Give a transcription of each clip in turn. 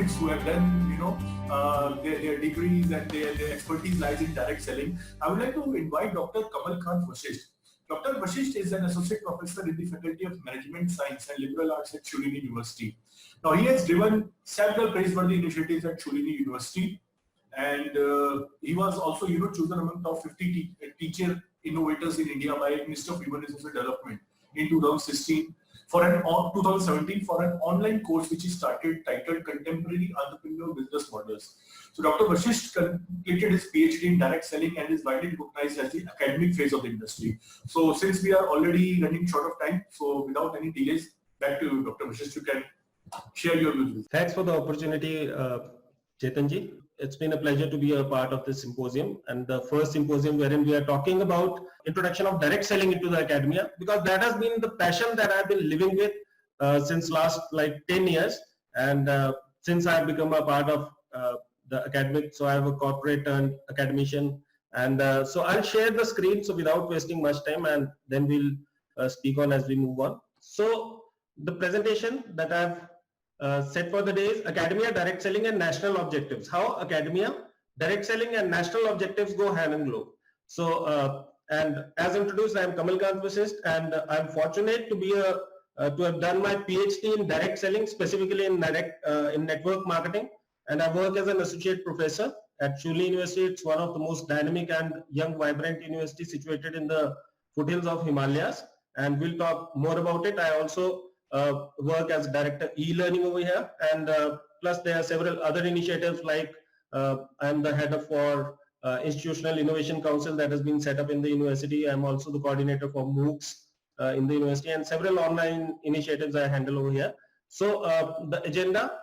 academics who have done, their degrees and their expertise lies in direct selling. I would like to invite Dr. Kamalkant Vashisht. Dr. Vashisht is an associate professor in the Faculty of Management Science and Liberal Arts at Sholini University. Now, he has driven several praiseworthy initiatives at Sholini University, and he was also, chosen among top 50 teacher innovators in India by Minister of Human Resources Development in 2016 for an 2017 for an online course which he started titled Contemporary Entrepreneurial Business Models. So Dr. Vashisht completed his PhD in direct selling and is widely recognized as the academic phase of the industry. So since we are already running short of time, so without any delays, back to you, Dr. Vashisht. You can share your views. Thanks for the opportunity, Chetanji. It's been a pleasure to be a part of this symposium, and the first symposium wherein we are talking about introduction of direct selling into the academia, because that has been the passion that I've been living with since last 10 years, and since I've become a part of the academic, so I have a corporate and academician, and so I'll share the screen so without wasting much time, and then we'll speak on as we move on. So the presentation that I've set for the day is Academia, Direct Selling and National Objectives. How Academia, Direct Selling and National Objectives go hand in glove. So, and as introduced, I am Kamalkant Vashisht, and I'm fortunate to be to have done my PhD in direct selling, specifically in network marketing, and I work as an associate professor at Sholini University. It's one of the most dynamic and young, vibrant universities situated in the foothills of Himalayas, and we'll talk more about it. I also work as director e-learning over here, and plus there are several other initiatives like I'm the head of for Institutional Innovation Council that has been set up in the university. I'm also the coordinator for MOOCs in the university, and several online initiatives I handle over here. So the agenda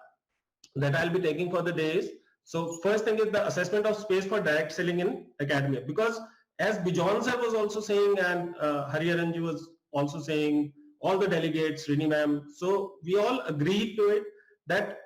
that I'll be taking for the day is, so first thing is the assessment of space for direct selling in academia, because as Bijon sir was also saying, and Hariharanji was also saying, all the delegates, Rini ma'am, so we all agreed to it that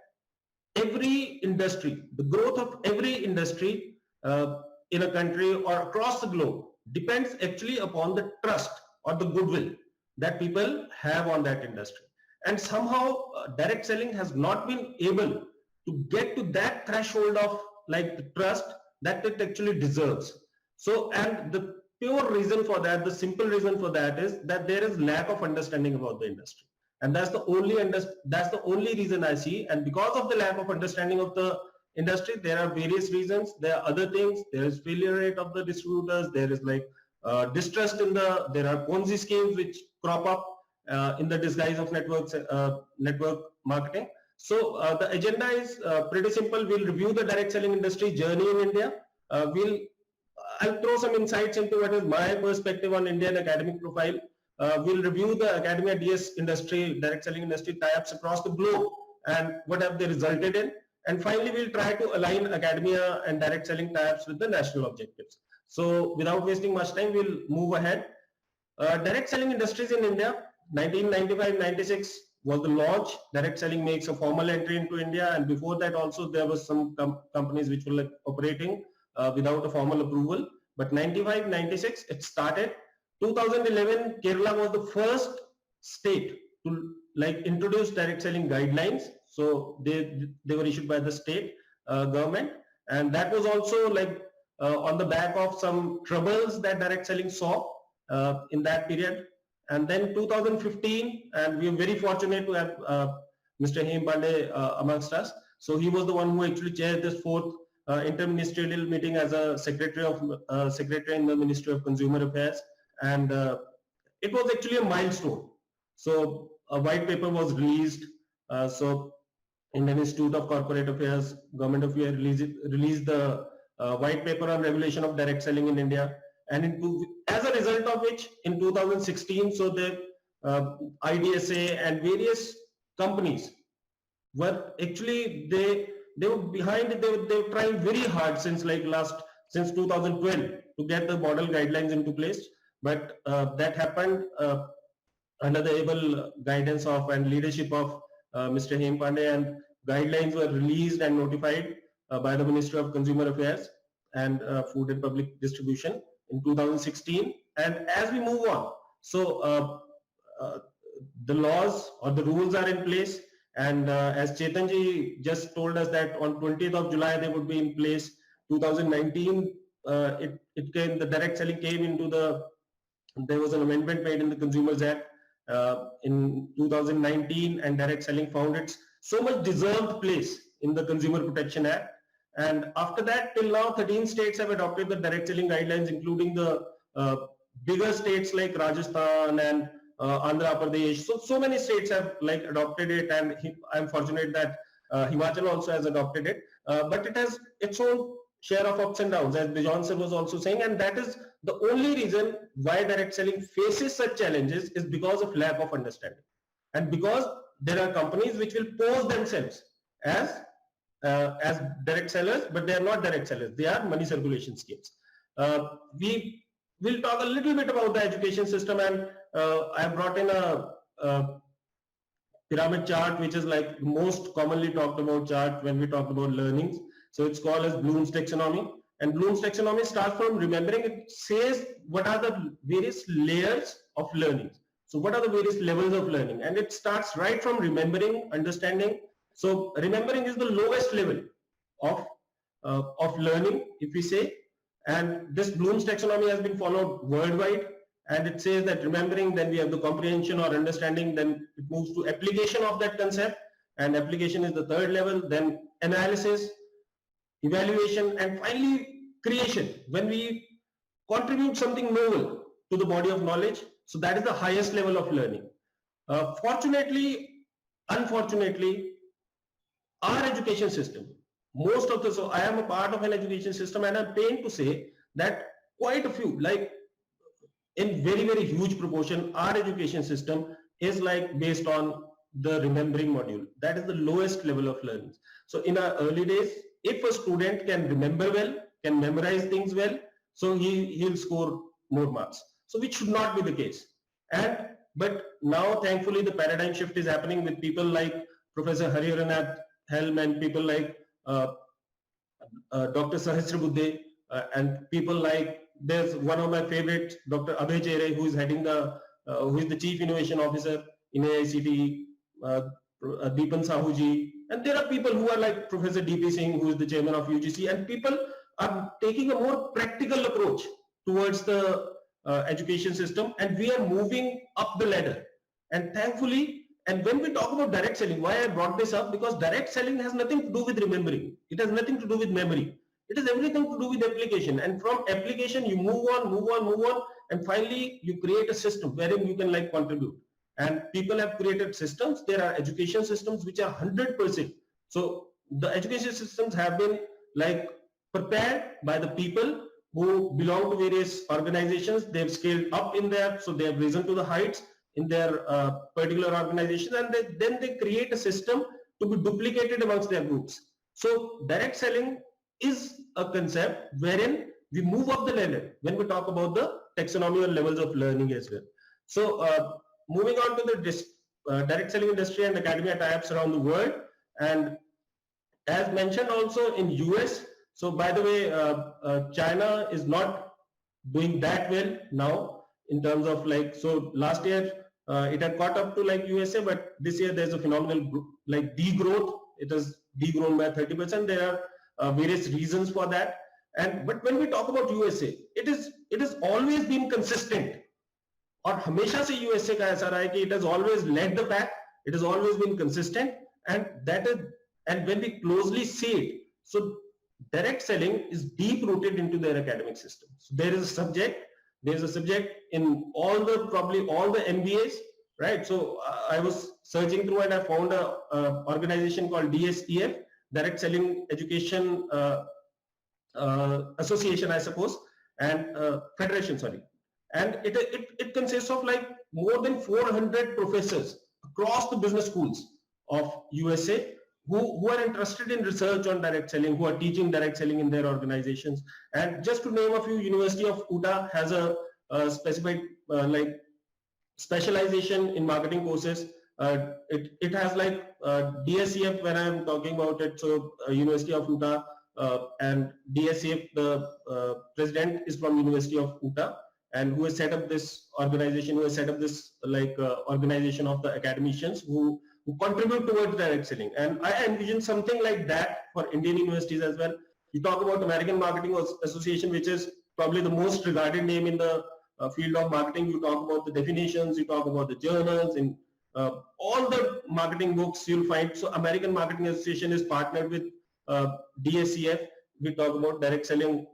every industry, the growth of every industry in a country or across the globe depends actually upon the trust or the goodwill that people have on that industry. And somehow direct selling has not been able to get to that threshold of the trust that it actually deserves. So, and the pure reason for that, the simple reason for that is that there is lack of understanding about the industry, and that's the only reason I see. And because of the lack of understanding of the industry, there are various reasons. There are other things. There is failure rate of the distributors. There is distrust in there are Ponzi schemes which crop up in the disguise of network marketing. So the agenda is pretty simple. We'll review the direct selling industry journey in India. I'll throw some insights into what is my perspective on Indian academic profile. We'll review the academia DS industry, direct selling industry tie-ups across the globe and what have they resulted in. And finally, we'll try to align academia and direct selling tie-ups with the national objectives. So without wasting much time, we'll move ahead. Direct selling industries in India, 1995-96 was the launch. Direct selling makes a formal entry into India, and before that also there was some companies which were operating without a formal approval. But 95-96 it started. 2011 Kerala was the first state to introduce direct selling guidelines. So they were issued by the state government, and that was also on the back of some troubles that direct selling saw in that period. And then 2015, and we are very fortunate to have Mr. Hem Pandey amongst us. So he was the one who actually chaired this fourth interministerial meeting as a secretary in the Ministry of Consumer Affairs, and it was actually a milestone. So a white paper was released. So Indian Institute of Corporate Affairs, Government of India released the white paper on regulation of direct selling in India, and as a result of which in 2016, so the IDSA and various companies were actually they were behind it. They were trying very hard since 2012 to get the model guidelines into place, but that happened under the able guidance of and leadership of Mr. Hem Pandey, and guidelines were released and notified by the Ministry of Consumer Affairs and Food and Public Distribution in 2016. And as we move on, so the laws or the rules are in place, And as Chetanji just told us that on 20th of July they would be in place. 2019, it came, the direct selling came into the, there was an amendment made in the Consumers Act in 2019, and direct selling found its so much deserved place in the Consumer Protection Act. And after that, till now, 13 states have adopted the direct selling guidelines, including the bigger states like Rajasthan and Andhra Pradesh. So many states have like adopted it, and I'm fortunate that Himachal also has adopted it. But it has its own share of ups and downs, as Bijon sir was also saying, and that is the only reason why direct selling faces such challenges is because of lack of understanding, and because there are companies which will pose themselves as direct sellers, but they are not direct sellers. They are money circulation schemes. We will talk a little bit about the education system, and I brought in a pyramid chart, which is like most commonly talked about chart when we talk about learnings. So it's called as Bloom's taxonomy, and Bloom's taxonomy starts from remembering. It says what are the various layers of learning. So what are the various levels of learning, and it starts right from remembering, understanding. So remembering is the lowest level of learning, if we say, and this Bloom's taxonomy has been followed worldwide. And it says that remembering, then we have the comprehension or understanding, then it moves to application of that concept, and application is the third level, then analysis, evaluation, and finally creation, when we contribute something novel to the body of knowledge. So that is the highest level of learning. Fortunately, unfortunately, our education system, most of the, so I am a part of an education system, and I'm pained to say that quite a few, like in very, very huge proportion, our education system is like based on the remembering module. That is the lowest level of learning. So in our early days, if a student can remember well, can memorize things well, so he'll score more marks. So which should not be the case. But now thankfully the paradigm shift is happening with people like Professor Hariharath Helm and people like Dr. Sahasrabuddhe and people like, there's one of my favorites, Dr. Abhay Chere, who is heading the, who is the Chief Innovation Officer in AICTE, Deepan Sahuji, and there are people who are like Professor DP Singh, who is the chairman of UGC, and people are taking a more practical approach towards the education system, and we are moving up the ladder. And thankfully, and when we talk about direct selling, why I brought this up, because direct selling has nothing to do with remembering. It has nothing to do with memory. It has everything to do with application. And from application, you move on, and finally you create a system wherein you can like contribute. And people have created systems. There are education systems which are 100%. So the education systems have been like prepared by the people who belong to various organizations. They've scaled up in there, so they have risen to the heights in their particular organization, and then they create a system to be duplicated amongst their groups. So direct selling is a concept wherein we move up the ladder when we talk about the taxonomy or levels of learning as well. So moving on to the direct selling industry and academia tie-ups around the world, and as mentioned also in US. So by the way, China is not doing that well now in terms of like, so last year it had caught up to like USA, but this year there's a phenomenal like degrowth. It has degrown by 30%. There are various reasons for that. But when we talk about USA, it has always been consistent. और हमेशा से USA का ऐसा रहा है कि it has always led the pack. It has always been consistent, and that is, and when we closely see it, so direct selling is deep rooted into their academic system. So there is a subject in probably all the MBAs, right? So I was searching through and I found a organization called DSEF, Direct Selling Education Association, I suppose, and Federation, sorry. And it consists of like more than 400 professors across the business schools of USA who are interested in research on direct selling, who are teaching direct selling in their organizations. And just to name a few, University of Utah has a specific like specialization in marketing courses. It has like DSEF when I'm talking about it. So University of Utah and DSEF, the president is from University of Utah, and who has set up this organization, who has set up this like organization of the academicians who who contribute towards direct selling. And I envision something like that for Indian universities as well. You talk about American Marketing Association, which is probably the most regarded name in the field of marketing. You talk about the definitions, you talk about the journals, and all the marketing books you'll find. So American Marketing Association is partnered with DSCF. We talk about Direct Selling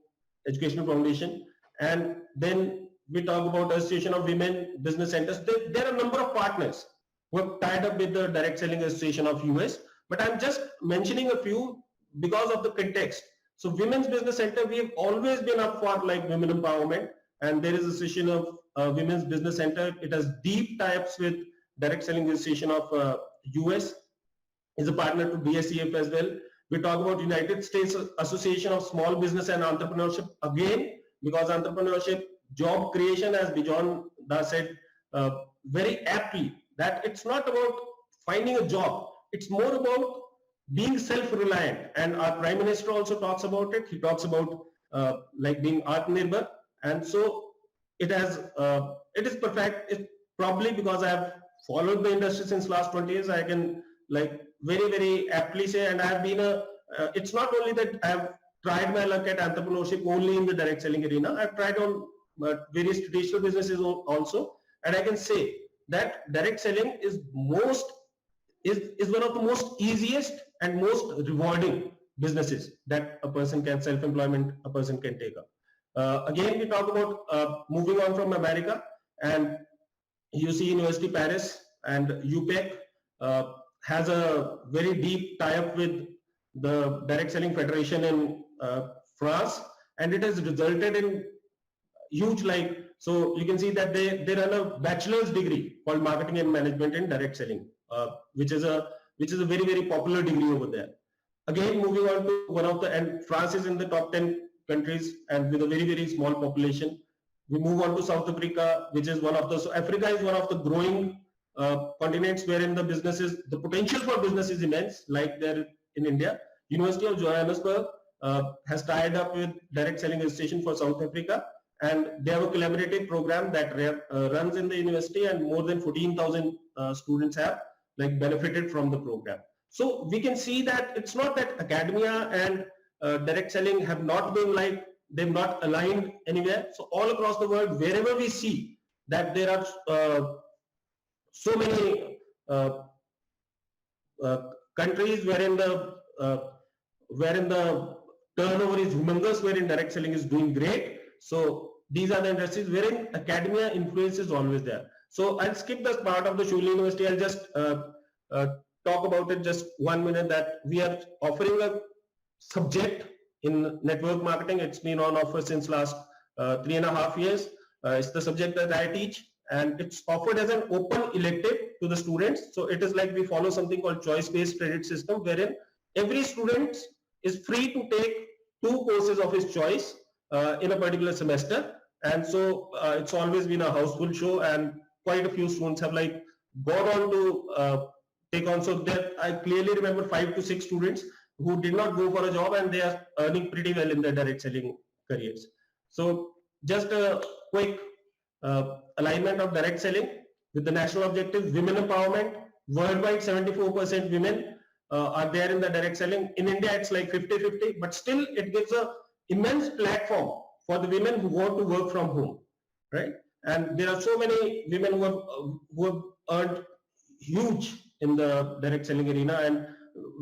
Educational Foundation, and then we talk about Association of Women Business Centers. There are a number of partners who have tied up with the Direct Selling Association of US, but I'm just mentioning a few because of the context. So Women's Business Center, we have always been up for like women empowerment, and there is a Association of Women's Business Center. It has deep tie-ups with Direct Selling Association of US, is a partner to DSCF as well. We talk about United States Association of Small Business and Entrepreneurship, again, because entrepreneurship, job creation, as Bijon Das said very aptly, that it's not about finding a job, it's more about being self-reliant. And our Prime Minister also talks about it. He talks about like being Atmanirbhar, and so it is perfect. It's probably because I have followed the industry since last 20 years, I can like very aptly say, and I have been it's not only that I have tried my luck at entrepreneurship only in the direct selling arena. I've tried on various traditional businesses also, and I can say that direct selling is one of the most easiest and most rewarding businesses that a person can self-employment a person can take up. Again, we talk about moving on from America, and UC University Paris and UPEC has a very deep tie-up with the Direct Selling Federation in France, and it has resulted in huge, like, so you can see that they run a bachelor's degree called Marketing and Management in Direct Selling, which is a very popular degree over there. Again, moving on to one of the, and France is in the top 10 countries and with a very small population. We move on to South Africa, which is one of the, so Africa is one of the growing continents wherein the potential for business is immense, like there in India. University of Johannesburg has tied up with Direct Selling Association for South Africa, and they have a collaborative program that runs in the university, and more than 14,000 students have like benefited from the program. So we can see that it's not that academia and direct selling have not been like, they've not aligned anywhere. So all across the world, wherever we see that there are so many countries wherein the turnover is humongous, wherein direct selling is doing great. So these are the industries wherein academia influence is always there. So I'll skip this part of the Shuli University. I'll just talk about it just 1 minute, that we are offering a subject in network marketing. It's been on offer since last 3.5 years. It's the subject that I teach, and it's offered as an open elective to the students. So it is like we follow something called choice-based credit system, wherein every student is free to take 2 courses of his choice in a particular semester. And so it's always been a houseful show, and quite a few students have like gone on to take on. So that I clearly remember 5 to 6 students who did not go for a job, and they are earning pretty well in their direct selling careers. So just a quick alignment of direct selling with the national objective: women empowerment. Worldwide, 74% women are there in the direct selling. In India, it's like 50-50, but still it gives a immense platform for the women who want to work from home, right? And there are so many women who have earned huge in the direct selling arena, and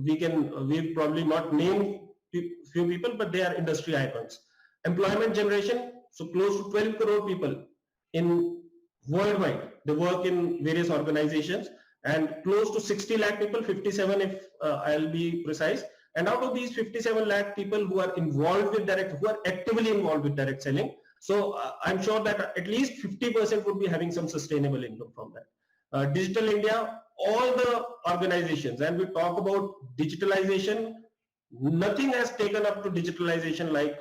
we've probably not named few people, but they are industry icons. Employment generation, so close to 12 crore people in worldwide, they work in various organizations, and close to 60 lakh people, 57 if I'll be precise. And out of these 57 lakh people who are involved with who are actively involved with direct selling, so I'm sure that at least 50% would be having some sustainable income from that. Digital India, all the organizations, and we talk about digitalization, nothing has taken up to digitalization like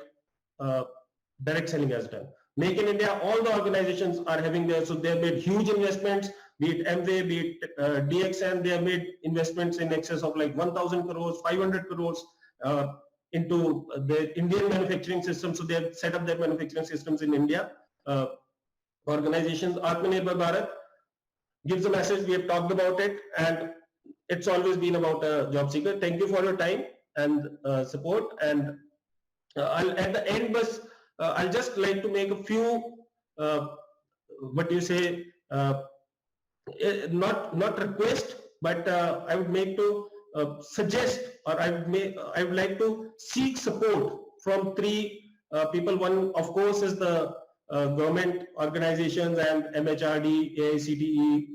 direct selling has done. Make in India, all the organizations are having there, so they have made huge investments, be it Amway, be it DXN, they have made investments in excess of like 1,000 crores, 500 crores into the Indian manufacturing system. So they have set up their manufacturing systems in India. Organizations, Atmanirbhar Bharat gives a message, we have talked about it, and it's always been about a job seeker. Thank you for your time and support. And I'll at the end, but I'll just like to make a few what you say, not request, but I would make to suggest, or I would like to seek support from three people. One, of course, is the government organizations and MHRD, AICTE,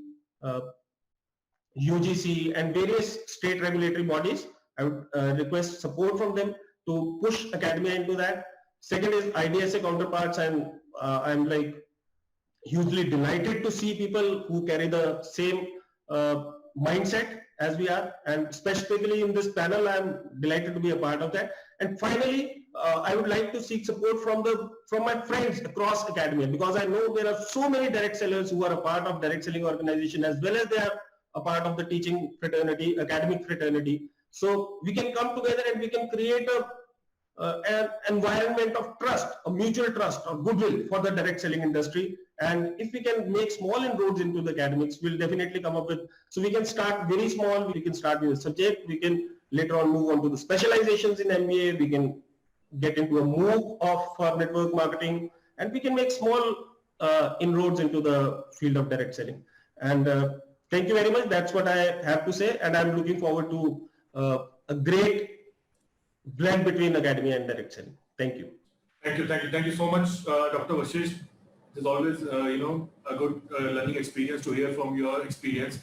UGC, and various state regulatory bodies. I would request support from them to push academia into that. Second is IDSA counterparts, and I'm like hugely delighted to see people who carry the same mindset as we are, and specifically in this panel, I'm delighted to be a part of that. And finally, I would like to seek support from my friends across academia, because I know there are so many direct sellers who are a part of direct selling organization, as well as they are a part of the teaching fraternity, academic fraternity. So we can come together and we can create an environment of trust, a mutual trust or goodwill for the direct selling industry. And if we can make small inroads into the academics, we'll definitely come up with, so we can start very small, we can start with a subject, we can later on move on to the specializations in MBA, we can get into a MOOC for network marketing, and we can make small inroads into the field of direct selling. And thank you very much. That's what I have to say. And I'm looking forward to a great blend between academia and direct selling. Thank you. Thank you so much, Dr. Vashisht. It's always, a good learning experience to hear from your experience.